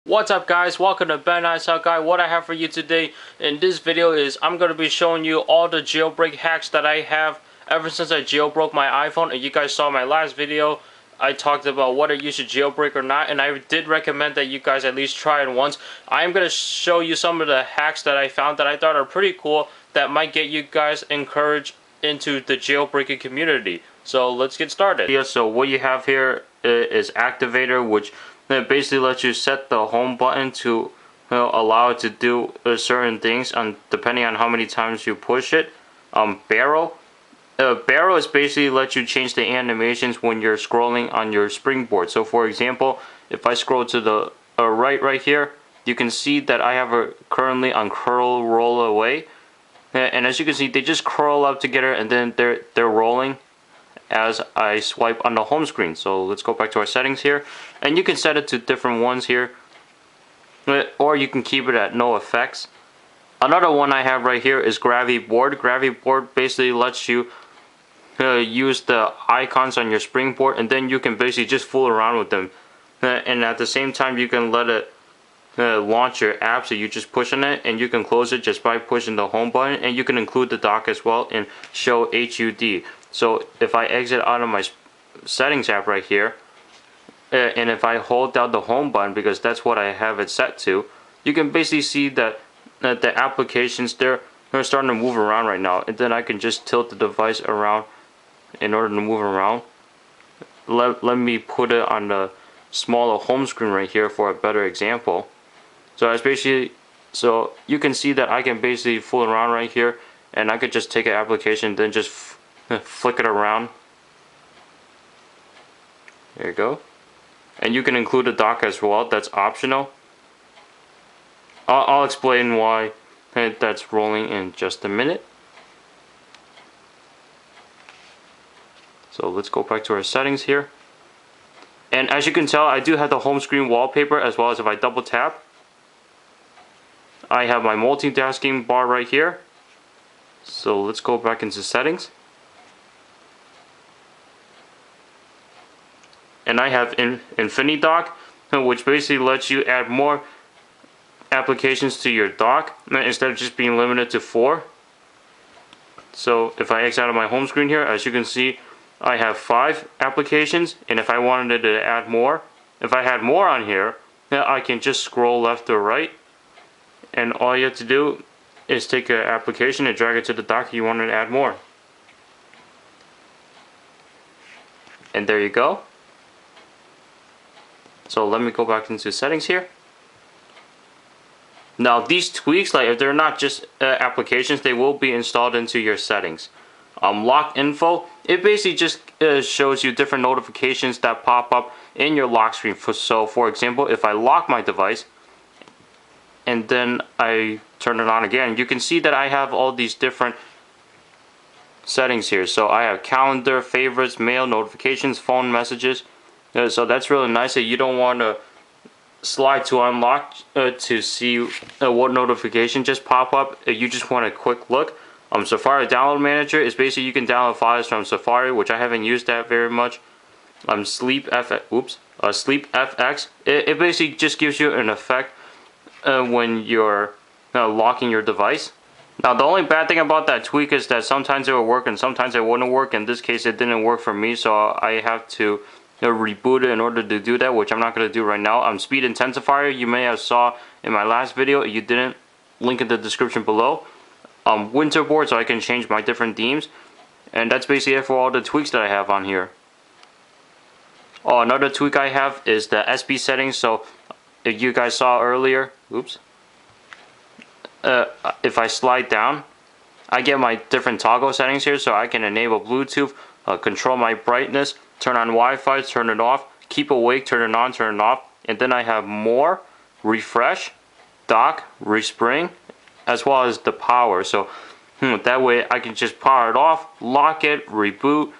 What's up guys, welcome to Ben ISO Guy. What I have for you today in this video is I'm going to be showing you all the jailbreak hacks that I have ever since I jailbroke my iPhone. And you guys saw my last video, I talked about whether you should jailbreak or not, and I did recommend that you guys at least try it once. I am going to show you some of the hacks that I found that I thought are pretty cool that might get you guys encouraged into the jailbreaking community. So let's get started. Yeah, so what you have here is Activator, which it basically lets you set the home button to allow it to do certain things depending on how many times you push it. Barrel is basically lets you change the animations when you're scrolling on your springboard. So for example, if I scroll to the right here, you can see that I have currently on curl roll away, and as you can see, they just curl up together and then they're rolling as I swipe on the home screen. So let's go back to our settings here, and you can set it to different ones here, or you can keep it at no effects. Another one I have right here is Gravityboard. Gravityboard basically lets you use the icons on your springboard, and then you can basically just fool around with them, and at the same time you can let it launch your app. So you just push on it and you can close it just by pushing the home button, and you can include the dock as well and show HUD. So if I exit out of my settings app right here, and if I hold down the home button, because that's what I have it set to, you can basically see that the applications they're starting to move around right now, and then I can just tilt the device around in order to move around. Let me put it on the smaller home screen right here for a better example. So it's basically, so you can see that I can basically fool around right here, and I could just take an application, then just flick it around. There you go. And you can include a dock as well. That's optional. I'll explain why that's rolling in just a minute. So let's go back to our settings here. And as you can tell, I do have the home screen wallpaper, as well as if I double tap, I have my multitasking bar right here. So let's go back into settings. And I have Infinity Dock, which basically lets you add more applications to your dock instead of just being limited to 4. So if I exit out of my home screen here, as you can see, I have 5 applications, and if I wanted to add more, if I had more on here, I can just scroll left or right, and all you have to do is take an application and drag it to the dock you wanted to add more. And there you go. So let me go back into settings here. Now these tweaks, like if they're not just applications, they will be installed into your settings. LockInfo, it basically just shows you different notifications that pop up in your lock screen. So for example, if I lock my device and then I turn it on again, you can see that I have all these different settings here. So I have calendar, favorites, mail, notifications, phone messages. So that's really nice that you don't want to slide to unlock to see what notification just pop up. You just want a quick look. Safari Download Manager is basically you can download files from Safari, which I haven't used that very much. Sleep FX. It basically just gives you an effect when you're locking your device. Now the only bad thing about that tweak is that sometimes it will work and sometimes it wouldn't work. In this case, it didn't work for me, so I have to reboot it in order to do that, which I'm not going to do right now. Speed Intensifier, you may have saw in my last video. You didn't, link in the description below. Winterboard, so I can change my different themes, and that's basically it for all the tweaks that I have on here. Oh, another tweak I have is the SB settings. So if you guys saw earlier, oops, if I slide down, I get my different toggle settings here. So I can enable Bluetooth, control my brightness, turn on Wi-Fi, turn it off, keep awake, turn it on, turn it off, and then I have more, refresh, dock, respring, as well as the power. So that way I can just power it off, lock it, reboot,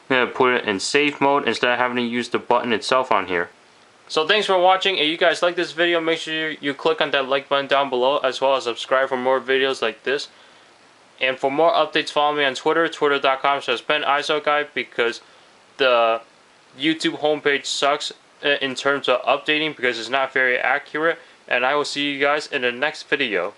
put it in safe mode instead of having to use the button itself on here. So thanks for watching. If you guys like this video, make sure you click on that like button down below, as well as subscribe for more videos like this. And for more updates, follow me on Twitter, twitter.com/BenISOGuy, because the YouTube homepage sucks in terms of updating because it's not very accurate. And I will see you guys in the next video.